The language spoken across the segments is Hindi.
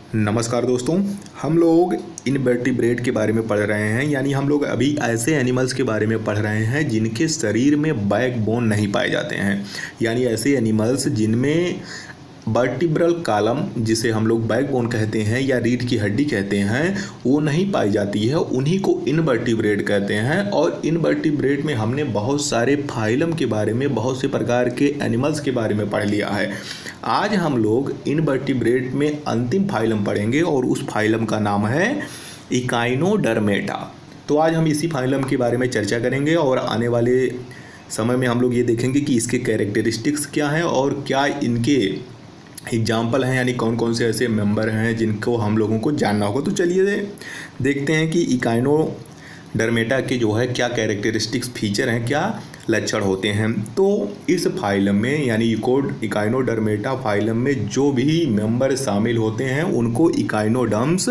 नमस्कार दोस्तों। हम लोग इनवर्टिब्रेट के बारे में पढ़ रहे हैं, यानी हम लोग अभी ऐसे एनिमल्स के बारे में पढ़ रहे हैं जिनके शरीर में बैकबोन नहीं पाए जाते हैं। यानी ऐसे एनिमल्स जिनमें वर्टिब्रल कॉलम, जिसे हम लोग बैकबोन कहते हैं या रीढ़ की हड्डी कहते हैं, वो नहीं पाई जाती है, उन्हीं को इनवर्टिब्रेट कहते हैं। और इनवर्टिब्रेट में हमने बहुत सारे फाइलम के बारे में, बहुत से प्रकार के एनिमल्स के बारे में पढ़ लिया है। आज हम लोग इनवर्टिब्रेट में अंतिम फाइलम पढ़ेंगे और उस फाइलम का नाम है इकाइनोडर्मेटा। तो आज हम इसी फाइलम के बारे में चर्चा करेंगे और आने वाले समय में हम लोग ये देखेंगे कि इसके कैरेक्टरिस्टिक्स क्या हैं और क्या इनके एग्जाम्पल हैं, यानी कौन कौन से ऐसे मेंबर हैं जिनको हम लोगों को जानना होगा। तो चलिए देखते हैं कि इकाइनोडर्मेटा के जो है क्या कैरेक्टरिस्टिक्स फीचर हैं, क्या लक्षण होते हैं। तो इस फाइलम में यानी इकाइनोडर्मेटा फाइलम में जो भी मेंबर शामिल होते हैं उनको इकाइनोडर्म्स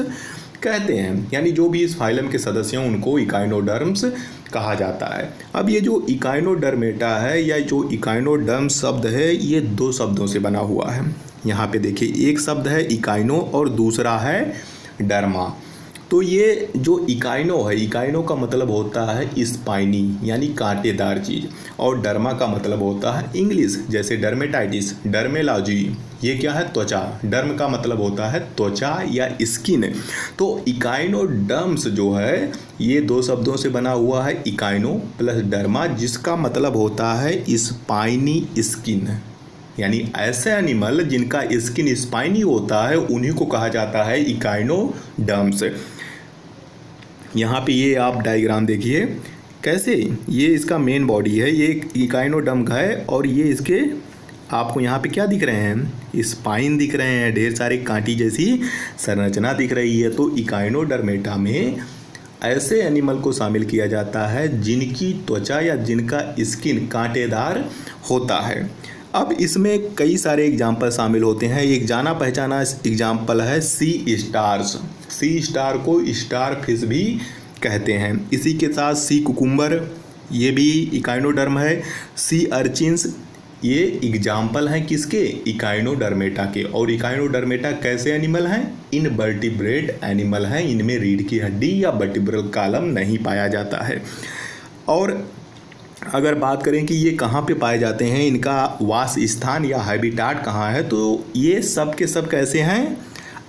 कहते हैं, यानी जो भी इस फाइलम के सदस्य हैं उनको इकाइनोडर्म्स कहा जाता है। अब ये जो इकाइनोडर्मेटा है या जो इकाइनोडर्म शब्द है, ये दो शब्दों से बना हुआ है। यहाँ पे देखिए, एक शब्द है इकाइनो और दूसरा है डर्मा। तो ये जो इकाइनो है, इकाइनो का मतलब होता है स्पाइनी यानी कांटेदार चीज़, और डर्मा का मतलब होता है इंग्लिश, जैसे डर्मेटाइटिस, डर्मेलॉजी, ये क्या है, त्वचा। डर्म का मतलब होता है त्वचा या स्किन। तो इकाइनोडर्म्स जो है ये दो शब्दों से बना हुआ है, इकाइनो प्लस डर्मा, जिसका मतलब होता है स्पाइनी स्किन। यानी ऐसे एनिमल जिनका स्किन स्पाइनी होता है उन्हीं को कहा जाता है इकाइनोडर्म्स। यहाँ पे ये आप डायग्राम देखिए कैसे, ये इसका मेन बॉडी है, ये इकाइनोडर्म है, और ये इसके आपको यहाँ पे क्या दिख रहे हैं, स्पाइन दिख रहे हैं, ढेर सारे कांटी जैसी संरचना दिख रही है। तो इकाइनोडर्मेटा में ऐसे एनिमल को शामिल किया जाता है जिनकी त्वचा या जिनका स्किन कांटेदार होता है। अब इसमें कई सारे एग्जाम्पल शामिल होते हैं। एक जाना पहचाना एग्जाम्पल है सी स्टार्स। सी स्टार को स्टार फिश भी कहते हैं। इसी के साथ सी कुकुम्बर, ये भी इकाइनोडर्म है। सी अर्चिन्स, ये एग्जाम्पल हैं किसके, इकाइनोडर्मेटा के। और इकाइनोडर्मेटा कैसे एनिमल हैं, इनवर्टिब्रेट एनिमल हैं, इनमें रीढ़ की हड्डी या वर्टिब्रल कॉलम नहीं पाया जाता है। और अगर बात करें कि ये कहाँ पे पाए जाते हैं, इनका वास स्थान या हैबिटाट कहाँ है, तो ये सब के सब कैसे हैं,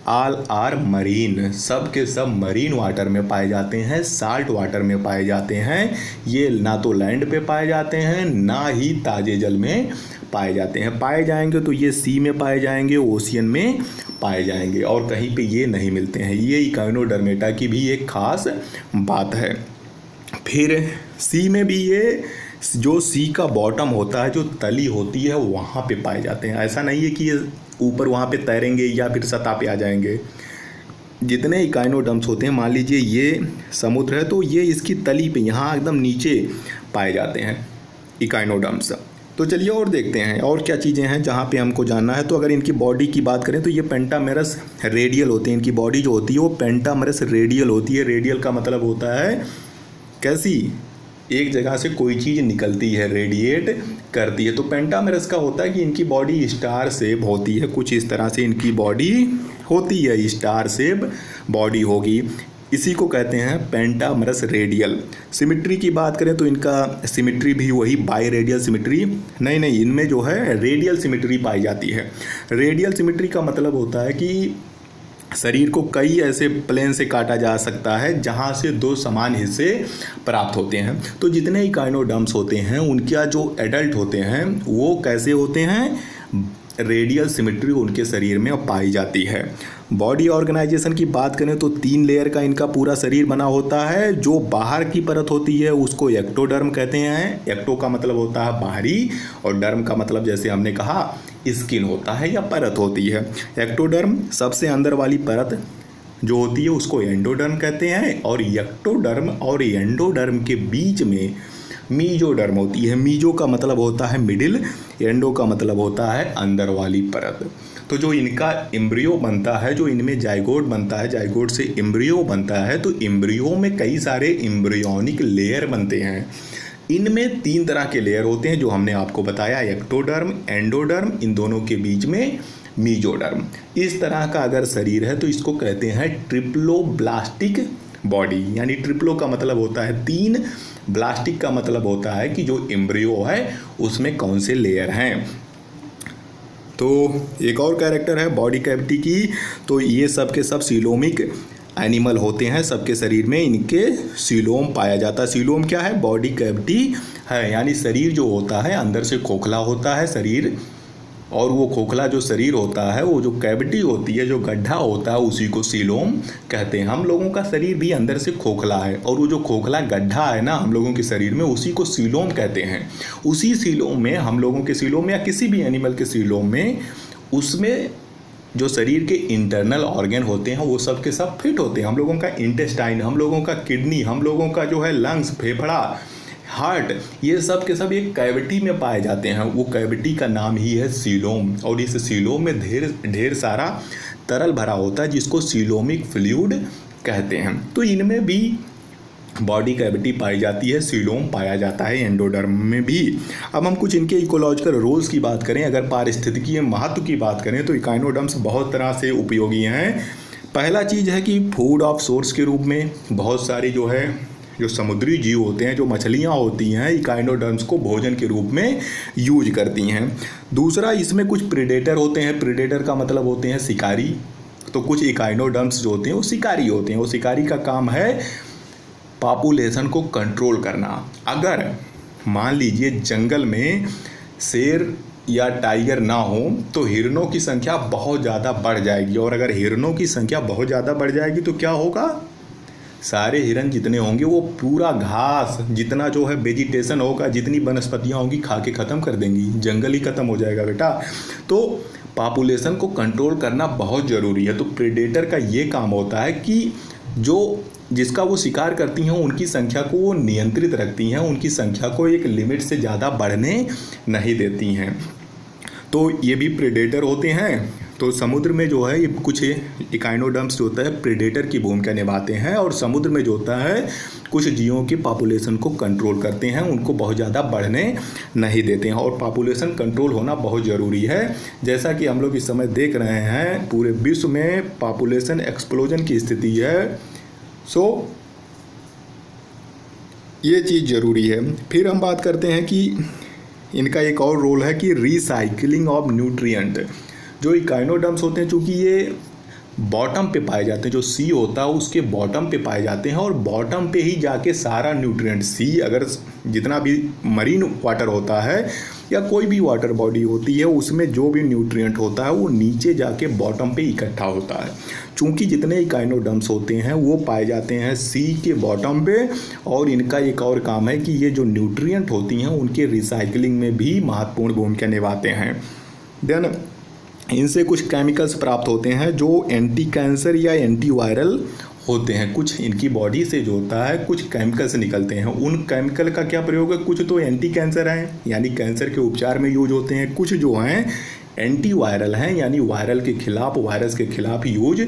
ऑल आर मरीन, सब के सब मरीन वाटर में पाए जाते हैं, साल्ट वाटर में पाए जाते हैं। ये ना तो लैंड पे पाए जाते हैं ना ही ताजे जल में पाए जाते हैं। पाए जाएंगे तो ये सी में पाए जाएंगे, ओशियन में पाए जाएंगे, और कहीं पे ये नहीं मिलते हैं। ये इकाइनोडर्मेटा की भी एक खास बात है। फिर सी में भी ये जो सी का बॉटम होता है, जो तली होती है, वहाँ पे पाए जाते हैं। ऐसा नहीं है कि ये ऊपर वहाँ पे तैरेंगे या फिर सतह पे आ जाएंगे। जितने इकाइनोडर्म्स होते हैं, मान लीजिए ये समुद्र है तो ये इसकी तली पे यहाँ एकदम नीचे पाए जाते हैं इकाइनोडर्म्स। तो चलिए और देखते हैं और क्या चीज़ें हैं जहाँ पे हमको जानना है। तो अगर इनकी बॉडी की बात करें तो ये पेंटामेरस रेडियल होते हैं। इनकी बॉडी जो होती है वो पेंटामेरस रेडियल होती है। रेडियल का मतलब होता है कैसी, एक जगह से कोई चीज़ निकलती है, रेडिएट करती है। तो पेंटामेरस का होता है कि इनकी बॉडी स्टार शेप होती है, कुछ इस तरह से इनकी बॉडी होती है, स्टार शेप बॉडी होगी। इसी को कहते हैं पेंटामेरस रेडियल। सिमिट्री की बात करें तो इनका सिमिट्री भी वही बाई रेडियल सिमिट्री नहीं, इनमें जो है रेडियल सिमिट्री पाई जाती है। रेडियल सिमिट्री का मतलब होता है कि शरीर को कई ऐसे प्लेन से काटा जा सकता है जहां से दो समान हिस्से प्राप्त होते हैं। तो जितने इकाइनोडर्म्स होते हैं उनका जो एडल्ट होते हैं वो कैसे होते हैं, रेडियल सिमिट्री उनके शरीर में पाई जाती है। बॉडी ऑर्गेनाइजेशन की बात करें तो 3 लेयर का इनका पूरा शरीर बना होता है। जो बाहर की परत होती है उसको एक्टोडर्म कहते हैं। एक्टो का मतलब होता है बाहरी, और डर्म का मतलब जैसे हमने कहा स्किन होता है या परत होती है। एक्टोडर्म सबसे अंदर वाली परत जो होती है उसको एंडोडर्म कहते हैं, और एक्टोडर्म और एंडोडर्म के बीच में मीजोडर्म होती है। मीजो का मतलब होता है मिडिल, एंडो का मतलब होता है अंदर वाली परत। तो जो इनका एम्ब्रियो बनता है, जो इनमें जाइगोट बनता है, जाइगोट से एम्ब्रियो बनता है, तो एम्ब्रियो में कई सारे एम्ब्रियोनिक लेयर बनते हैं। इनमें 3 तरह के लेयर होते हैं जो हमने आपको बताया, एक्टोडर्म, एंडोडर्म, इन दोनों के बीच में मीजोडर्म। इस तरह का अगर शरीर है तो इसको कहते हैं ट्रिप्लोब्लास्टिक बॉडी। यानी ट्रिप्लो का मतलब होता है 3, ब्लास्टिक का मतलब होता है कि जो एम्ब्रियो है उसमें कौन से लेयर हैं। तो एक और कैरेक्टर है बॉडी कैविटी की, तो ये सब के सब सीलोमिक एनिमल होते हैं। सबके शरीर में इनके सीलोम पाया जाता है। सीलोम क्या है? बॉडी कैविटी है। यानी शरीर जो होता है अंदर से खोखला होता है शरीर, और वो खोखला जो शरीर होता है, वो जो कैविटी होती है, जो गड्ढा होता है, उसी को सीलोम कहते हैं। हम लोगों का शरीर भी अंदर से खोखला है, और वो जो खोखला गड्ढा है ना हम लोगों के शरीर में, उसी को सीलोम कहते हैं। उसी सीलोम में, हम लोगों के सीलोम में या किसी भी एनिमल के सीलोम में, उसमें जो शरीर के इंटरनल ऑर्गन होते हैं वो सब के सब फिट होते हैं। हम लोगों का इंटेस्टाइन, हम लोगों का किडनी, हम लोगों का जो है लंग्स, फेफड़ा, हार्ट, ये सब के सब एक कैविटी में पाए जाते हैं। वो कैविटी का नाम ही है सीलोम, और इस सीलोम में ढेर सारा तरल भरा होता है जिसको सीलोमिक फ्लूइड कहते हैं। तो इनमें भी बॉडी कैविटी पाई जाती है, सीलोम पाया जाता है एंडोडर्म में भी। अब हम कुछ इनके इकोलॉजिकल रोल्स की बात करें, अगर पारिस्थितिकीय महत्व की बात करें तो इकाइनोडर्म्स बहुत तरह से उपयोगी हैं। पहला चीज़ है कि फूड ऑफ सोर्स के रूप में बहुत सारी जो समुद्री जीव होते हैं, जो मछलियाँ होती हैं, इकाइनोडर्म्स को भोजन के रूप में यूज करती हैं। दूसरा, इसमें कुछ प्रेडेटर होते हैं। प्रेडेटर का मतलब होते हैं शिकारी। तो कुछ इकाइनोडर्म्स जो होते हैं वो शिकारी होते हैं। वो शिकारी का काम है पॉपुलेशन को कंट्रोल करना। अगर मान लीजिए जंगल में शेर या टाइगर ना हो तो हिरणों की संख्या बहुत ज़्यादा बढ़ जाएगी, और अगर हिरणों की संख्या बहुत ज़्यादा बढ़ जाएगी तो क्या होगा? सारे हिरन जितने होंगे वो पूरा घास, जितना जो है वेजिटेशन होगा, जितनी वनस्पतियाँ होंगी, खा के ख़त्म कर देंगी। जंगल ही ख़त्म हो जाएगा बेटा। तो पॉपुलेशन को कंट्रोल करना बहुत ज़रूरी है। तो प्रेडेटर का ये काम होता है कि जिसका वो शिकार करती हैं उनकी संख्या को वो नियंत्रित रखती हैं, उनकी संख्या को एक लिमिट से ज़्यादा बढ़ने नहीं देती हैं। तो ये भी प्रेडेटर होते हैं। तो समुद्र में जो है ये कुछ इकाइनोडर्म्स जो होता है प्रेडेटर की भूमिका निभाते हैं, और समुद्र में जो होता है कुछ जीवों की पॉपुलेशन को कंट्रोल करते हैं, उनको बहुत ज़्यादा बढ़ने नहीं देते हैं। और पॉपुलेशन कंट्रोल होना बहुत ज़रूरी है। जैसा कि हम लोग इस समय देख रहे हैं पूरे विश्व में पॉपुलेशन एक्सप्लोजन की स्थिति है। सो ये चीज़ ज़रूरी है। फिर हम बात करते हैं कि इनका एक और रोल है कि रिसाइकलिंग ऑफ न्यूट्रिएंट। जो इकाइनोडर्म्स होते हैं, चूँकि ये बॉटम पे पाए जाते हैं, जो सी होता है उसके बॉटम पे पाए जाते हैं, और बॉटम पे ही जाके सारा न्यूट्रिएंट, सी अगर जितना भी मरीन वाटर होता है या कोई भी वाटर बॉडी होती है, उसमें जो भी न्यूट्रिएंट होता है वो नीचे जाके बॉटम पे इकट्ठा होता है। चूँकि जितने इकाइनोडर्म्स होते हैं वो पाए जाते हैं सी के बॉटम पे, और इनका एक और काम है कि ये जो न्यूट्रिएंट होती हैं उनके रिसाइकलिंग में भी महत्वपूर्ण भूमिका निभाते हैं। देन इनसे कुछ केमिकल्स प्राप्त होते हैं जो एंटी कैंसर या एंटी वायरल होते हैं। कुछ इनकी बॉडी से जो होता है कुछ केमिकल्स निकलते हैं। उन केमिकल का क्या प्रयोग है? कुछ तो एंटी कैंसर हैं, यानी कैंसर के उपचार में यूज होते हैं। कुछ जो हैं एंटी वायरल हैं, यानी वायरस के खिलाफ यूज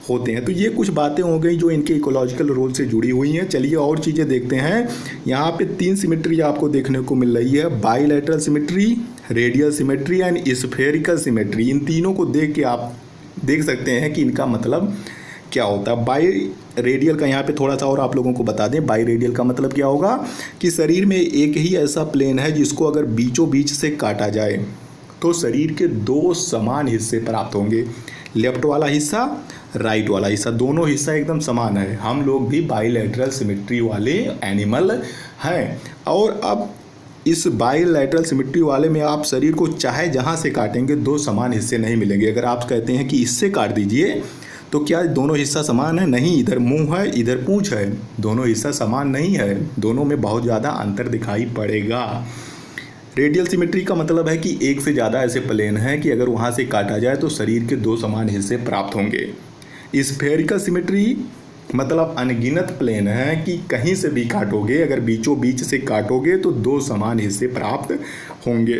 होते हैं। तो ये कुछ बातें हो गई जो इनके इकोलॉजिकल रोल से जुड़ी हुई हैं। चलिए और चीज़ें देखते हैं। यहाँ पे 3 सिमेट्री आपको देखने को मिल रही है, bilateral symmetry, radial symmetry and spherical symmetry. इन तीनों को देख के आप देख सकते हैं कि इनका मतलब क्या होता है। बाई रेडियल का यहाँ पे थोड़ा सा और आप लोगों को बता दें। बाई रेडियल का मतलब क्या होगा कि शरीर में एक ही ऐसा प्लेन है जिसको अगर बीचों बीच से काटा जाए तो शरीर के 2 समान हिस्से प्राप्त होंगे। लेफ्ट वाला हिस्सा, राइट वाला हिस्सा, दोनों हिस्सा एकदम समान है। हम लोग भी बाइलैटरल सिमेट्री वाले एनिमल हैं। और अब इस बाइलैटरल सिमेट्री वाले में आप शरीर को चाहे जहाँ से काटेंगे 2 समान हिस्से नहीं मिलेंगे। अगर आप कहते हैं कि इससे काट दीजिए तो क्या दोनों हिस्सा समान है? नहीं, इधर मुंह है इधर पूंछ है, दोनों हिस्सा समान नहीं है, दोनों में बहुत ज़्यादा अंतर दिखाई पड़ेगा। रेडियल सिमेट्री का मतलब है कि एक से ज़्यादा ऐसे प्लेन हैं कि अगर वहाँ से काटा जाए तो शरीर के 2 समान हिस्से प्राप्त होंगे। स्फेरिकल सिमेट्री मतलब अनगिनत प्लेन है कि कहीं से भी काटोगे, अगर बीचों बीच से काटोगे तो 2 समान हिस्से प्राप्त होंगे।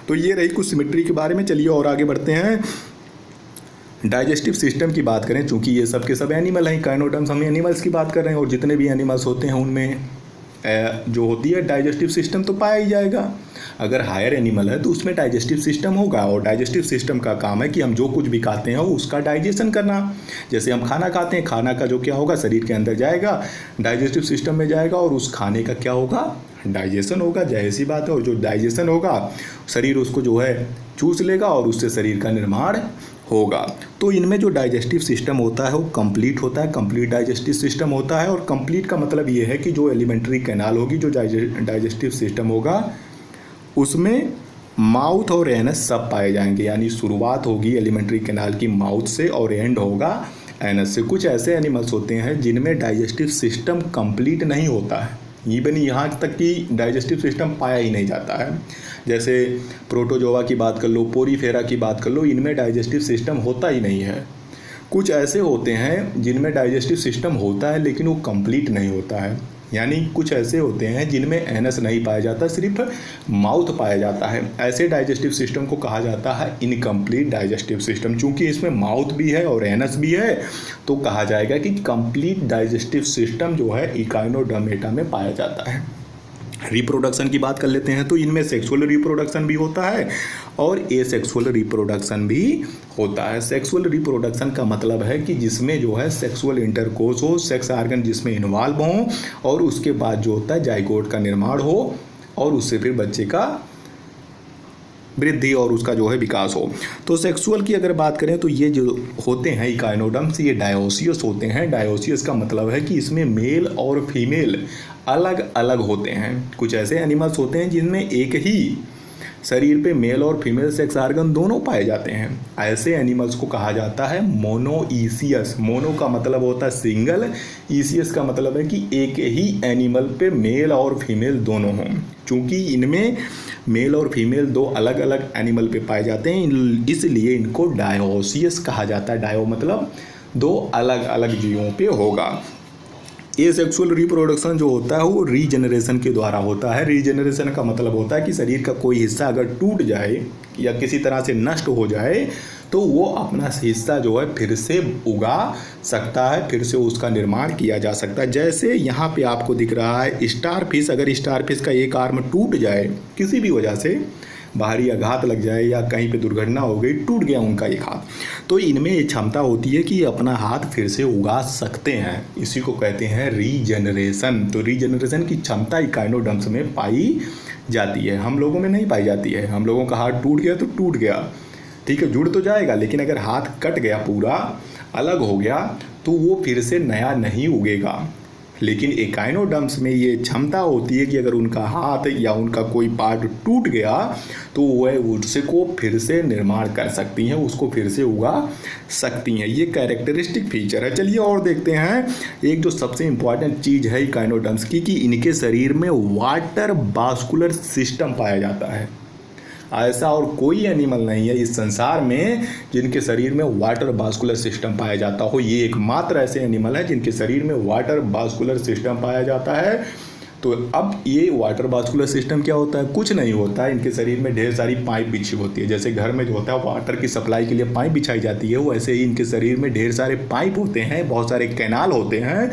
तो ये रही कुछ सिमेट्री के बारे में। चलिए और आगे बढ़ते हैं। डाइजेस्टिव सिस्टम की बात करें, चूँकि ये सब के सब एनिमल हैं, इकाइनोडर्म्स, हम एनिमल्स की बात कर रहे हैं, और जितने भी एनिमल्स होते हैं उनमें जो होती है डाइजेस्टिव सिस्टम तो पाया ही जाएगा। अगर हायर एनिमल है तो उसमें डाइजेस्टिव सिस्टम होगा, और डाइजेस्टिव सिस्टम का काम है कि हम जो कुछ भी खाते हैं उसका डाइजेशन करना। जैसे हम खाना खाते हैं, खाना का जो क्या होगा शरीर के अंदर जाएगा, डाइजेस्टिव सिस्टम में जाएगा, और उस खाने का क्या होगा, डाइजेशन होगा। जाहिर सी बात है, और जो डाइजेशन होगा शरीर उसको जो है चूस लेगा और उससे शरीर का निर्माण होगा। तो इनमें जो डाइजेस्टिव सिस्टम होता है वो कंप्लीट होता है, कंप्लीट डाइजेस्टिव सिस्टम होता है। और कंप्लीट का मतलब ये है कि जो एलिमेंट्री कैनाल होगी, जो डाइजेस्टिव सिस्टम होगा, उसमें माउथ और एनस सब पाए जाएंगे। यानी शुरुआत होगी एलिमेंट्री कैनाल की माउथ से और एंड होगा एनस से। कुछ ऐसे एनिमल्स होते हैं जिनमें डाइजेस्टिव सिस्टम कंप्लीट नहीं होता है, इवन यहाँ तक कि डाइजेस्टिव सिस्टम पाया ही नहीं जाता है। जैसे प्रोटोजोआ की बात कर लो, पोरीफेरा की बात कर लो, इनमें डाइजेस्टिव सिस्टम होता ही नहीं है। कुछ ऐसे होते हैं जिनमें डाइजेस्टिव सिस्टम होता है लेकिन वो कंप्लीट नहीं होता है। यानी कुछ ऐसे होते हैं जिनमें एनस नहीं पाया जाता, सिर्फ माउथ पाया जाता है। ऐसे डाइजेस्टिव सिस्टम को कहा जाता है इनकम्प्लीट डाइजेस्टिव सिस्टम। चूंकि इसमें माउथ भी है और एनस भी है तो कहा जाएगा कि कंप्लीट डाइजेस्टिव सिस्टम जो है इकाइनोडर्मेटा में पाया जाता है। रिप्रोडक्शन की बात कर लेते हैं तो इनमें सेक्सुअल रिप्रोडक्शन भी होता है और एसेक्सुअल रिप्रोडक्शन भी होता है। सेक्सुअल रिप्रोडक्शन का मतलब है कि जिसमें जो है सेक्सुअल इंटरकोर्स हो, सेक्स ऑर्गन जिसमें इन्वॉल्व हो, और उसके बाद जो होता है जाइगोट का निर्माण हो और उससे फिर बच्चे का वृद्धि और उसका जो है विकास हो। तो सेक्सुअल की अगर बात करें तो ये जो होते हैं इकाइनोडर्म्स, ये डायोसियस होते हैं। डायोसियस का मतलब है कि इसमें मेल और फीमेल अलग अलग होते हैं। कुछ ऐसे एनिमल्स होते हैं जिनमें एक ही शरीर पे मेल और फीमेल सेक्स ऑर्गन दोनों पाए जाते हैं। ऐसे एनिमल्स को कहा जाता है मोनोईसियस। मोनो का मतलब होता है सिंगल, ईसियस का मतलब है कि एक ही एनिमल पे मेल और फीमेल दोनों हों। चूँकि इनमें मेल और फीमेल दो अलग अलग एनिमल पे पाए जाते हैं, इसलिए इनको डायोसियस कहा जाता है। डायो मतलब दो अलग अलग जीवों पे होगा। एसेक्सुअल रिप्रोडक्शन जो होता है वो रीजनरेशन के द्वारा होता है। रीजनरेशन का मतलब होता है कि शरीर का कोई हिस्सा अगर टूट जाए या किसी तरह से नष्ट हो जाए तो वो अपना हिस्सा जो है फिर से उगा सकता है, फिर से उसका निर्माण किया जा सकता है। जैसे यहाँ पे आपको दिख रहा है स्टारफिश, अगर स्टारफिश का एक आर्म टूट जाए किसी भी वजह से, बाहरी आघात लग जाए या कहीं पे दुर्घटना हो गई, टूट गया उनका एक हाथ, तो इनमें ये क्षमता होती है कि अपना हाथ फिर से उगा सकते हैं। इसी को कहते हैं रीजनरेशन। तो रीजनरेशन की क्षमता इकाइनोडर्म्स में पाई जाती है, हम लोगों में नहीं पाई जाती है। हम लोगों का हाथ टूट गया तो टूट गया, ठीक है, जुड़ तो जाएगा, लेकिन अगर हाथ कट गया, पूरा अलग हो गया, तो वो फिर से नया नहीं उगेगा। लेकिन इकाइनोडर्म्स में ये क्षमता होती है कि अगर उनका हाथ या उनका कोई पार्ट टूट गया तो वह उसको फिर से निर्माण कर सकती हैं, उसको फिर से उगा सकती हैं। ये कैरेक्टरिस्टिक फीचर है। चलिए और देखते हैं एक जो सबसे इम्पॉर्टेंट चीज़ है इकाइनोडर्म्स की, कि इनके शरीर में वाटर वास्कुलर सिस्टम पाया जाता है। ऐसा और कोई एनिमल नहीं है इस संसार में जिनके शरीर में वाटर वास्कुलर सिस्टम पाया जाता हो। ये एकमात्र ऐसे एनिमल है जिनके शरीर में वाटर वास्कुलर सिस्टम पाया जाता है। तो अब ये वाटर वास्कुलर सिस्टम क्या होता है? कुछ नहीं होता है। इनके शरीर में ढेर सारी पाइप बिछी होती है। जैसे घर में जो होता है वाटर की सप्लाई के लिए पाइप बिछाई जाती है, वैसे ही इनके शरीर में ढेर सारे पाइप होते हैं, बहुत सारे कैनाल होते हैं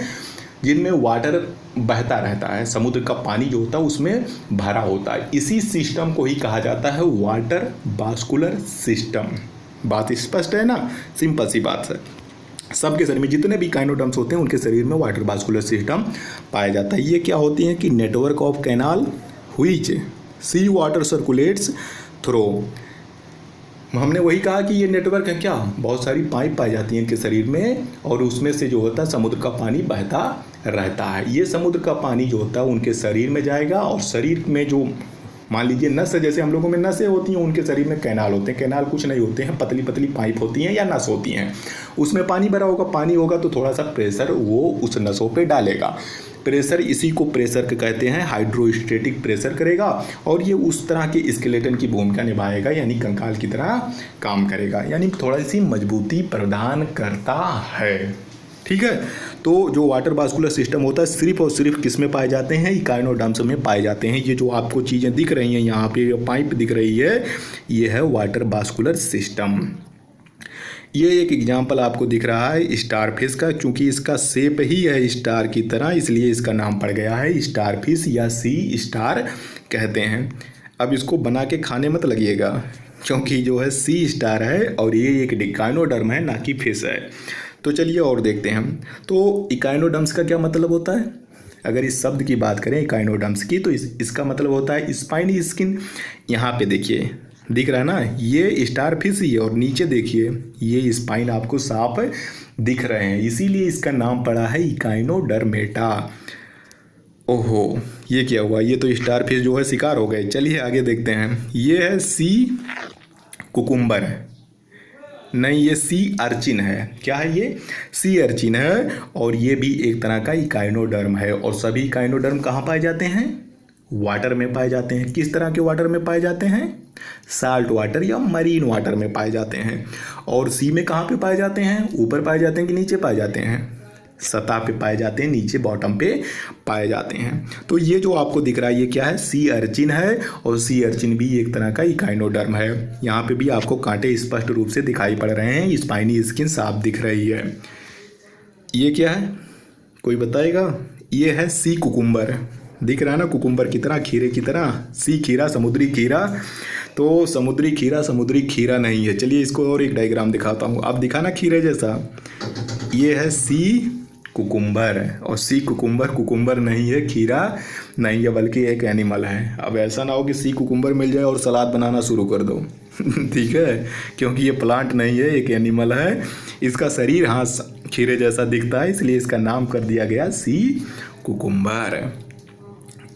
जिनमें वाटर बहता रहता है। समुद्र का पानी जो होता है उसमें भरा होता है। इसी सिस्टम को ही कहा जाता है वाटर वास्कुलर सिस्टम। बात स्पष्ट है ना? सिंपल सी बात है। सबके शरीर में जितने भी इकाइनोडर्म्स होते हैं उनके शरीर में वाटर वास्कुलर सिस्टम पाया जाता है। ये क्या होती हैं कि network of canal which sea water circulates through. हमने वही कहा कि ये नेटवर्क है क्या, बहुत सारी पाइप पाई जाती हैं इनके शरीर में और उसमें से जो होता है समुद्र का पानी बहता रहता है। ये समुद्र का पानी जो होता है उनके शरीर में जाएगा और शरीर में जो मान लीजिए नस है, जैसे हम लोगों में नसें होती हैं, उनके शरीर में कैनाल होते हैं। कैनाल कुछ नहीं होते हैं, पतली पतली पाइप होती हैं या नस होती हैं। उसमें पानी भरा होगा, पानी होगा तो थोड़ा सा प्रेशर वो उस नसों पे डालेगा। प्रेशर, इसी को प्रेशर के कहते हैं, हाइड्रोस्टेटिक प्रेशर करेगा और ये उस तरह के स्केलेटन की भूमिका निभाएगा, यानी कंकाल की तरह काम करेगा, यानी थोड़ा सी मजबूती प्रदान करता है। ठीक है। तो जो वाटर वास्कुलर सिस्टम होता है सिर्फ और सिर्फ किस में पाए जाते हैं? इकाइनोडर्म्स में पाए जाते हैं। ये जो आपको चीज़ें दिख रही हैं यहाँ पे, पाइप दिख रही है, ये है वाटर वास्कुलर सिस्टम। ये एक एग्जाम्पल आपको दिख रहा है स्टारफिश का, क्योंकि इसका शेप ही है स्टार की तरह, इसलिए इसका नाम पड़ गया है स्टारफिश या सी स्टार कहते हैं। अब इसको बना के खाने मत लगिएगा, क्योंकि जो है सी स्टार है और ये एक इकाइनोडर्म है, ना कि फिश है। तो चलिए और देखते हैं हम। तो इकाइनोडर्म्स का क्या मतलब होता है? अगर इस शब्द की बात करें इकाइनोडर्म्स की, तो इसका मतलब होता है स्पाइनी स्किन। यहाँ पे देखिए दिख रहा है ना, ये स्टार फिश ही है और नीचे देखिए ये स्पाइन आपको साफ दिख रहे हैं, इसीलिए इसका नाम पड़ा है इकाइनोडर्मेटा। ओहो, ये क्या हुआ? ये तो स्टार फिश जो है शिकार हो गए। चलिए आगे देखते हैं। ये है सी कुकुम्बर, नहीं ये सी अर्चिन है। क्या है ये? सी अर्चिन है और ये भी एक तरह का इकाइनोडर्म है। और सभी इकाइनोडर्म कहाँ पाए जाते हैं? वाटर में पाए जाते हैं। किस तरह के वाटर में पाए जाते हैं? साल्ट वाटर या मरीन वाटर में पाए जाते हैं। और सी में कहाँ पे पाए जाते हैं? ऊपर पाए जाते हैं कि नीचे पाए जाते हैं? सतह पे पाए जाते हैं, नीचे बॉटम पे पाए जाते हैं। तो ये जो आपको दिख रहा है ये क्या है? सी अर्चिन है और सी अर्चिन भी एक तरह का इकाइनोडर्म है। यहाँ पे भी आपको कांटे स्पष्ट रूप से दिखाई पड़ रहे हैं, स्पाइनी स्किन साफ दिख रही है। ये क्या है? कोई बताएगा? ये है सी कुकुम्बर। दिख रहा है ना कुकुम्बर की तरह, खीरे की तरह। सी खीरा, समुद्री खीरा। तो समुद्री खीरा नहीं है। चलिए इसको और एक डायग्राम दिखाता हूँ। आप दिखा ना खीरे जैसा। ये है सी कुकुम्बर, और सी कुकुम्बर नहीं है, खीरा नहीं है, बल्कि एक एनिमल है। अब ऐसा ना हो कि सी कुकुम्बर मिल जाए और सलाद बनाना शुरू कर दो ठीक है, क्योंकि ये प्लांट नहीं है, एक एनिमल है। इसका शरीर हाँ खीरे जैसा दिखता है, इसलिए इसका नाम कर दिया गया सी कुकुम्बर।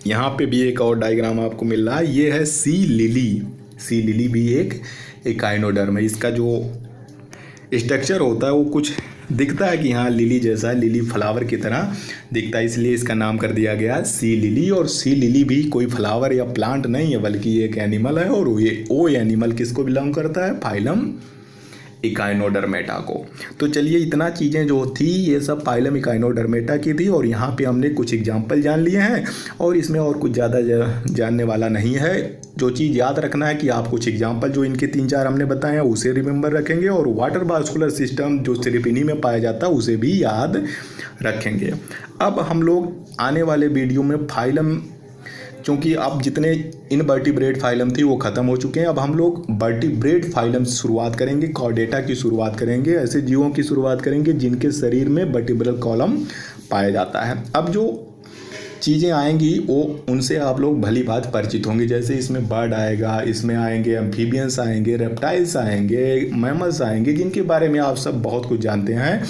यहाँ पे भी एक और डायग्राम आपको मिल रहा है। ये है सी लिली। सी लिली भी एक इकाइनोडर्म है। इसका जो स्ट्रक्चर होता है वो कुछ दिखता है कि हाँ लिली जैसा, लिली फ्लावर की तरह दिखता है, इसलिए इसका नाम कर दिया गया सी लिली। और सी लिली भी कोई फ्लावर या प्लांट नहीं है, बल्कि एक एनिमल है। और वो एनिमल किसको बिलोंग करता है? फाइलम इकाइनोडर्मेटा को। तो चलिए इतना चीज़ें जो थी ये सब फाइलम इकाइनोडर्मेटा की थी। और यहाँ पे हमने कुछ एग्जाम्पल जान लिए हैं और इसमें और कुछ ज़्यादा जानने वाला नहीं है। जो चीज़ याद रखना है कि आप कुछ एग्जाम्पल जो इनके 3-4 हमने बताए हैं उसे रिमेंबर रखेंगे, और वाटर वास्कुलर सिस्टम जो सिर्फ इन्हीं में पाया जाता है उसे भी याद रखेंगे। अब हम लोग आने वाले वीडियो में फाइलम, क्योंकि अब जितने इनवर्टिब्रेट फाइलम थी वो ख़त्म हो चुके हैं, अब हम लोग वर्टिब्रेट फाइलम से शुरुआत करेंगे, कॉर्डेटा की शुरुआत करेंगे, ऐसे जीवों की शुरुआत करेंगे जिनके शरीर में वर्टिब्रल कॉलम पाया जाता है। अब जो चीज़ें आएंगी वो उनसे आप लोग भली बात परिचित होंगे। जैसे इसमें बर्ड आएगा, इसमें आएंगे एम्फीबियंस आएंगे, रेप्टाइल्स आएंगे, मैमल्स आएंगे, जिनके बारे में आप सब बहुत कुछ जानते हैं।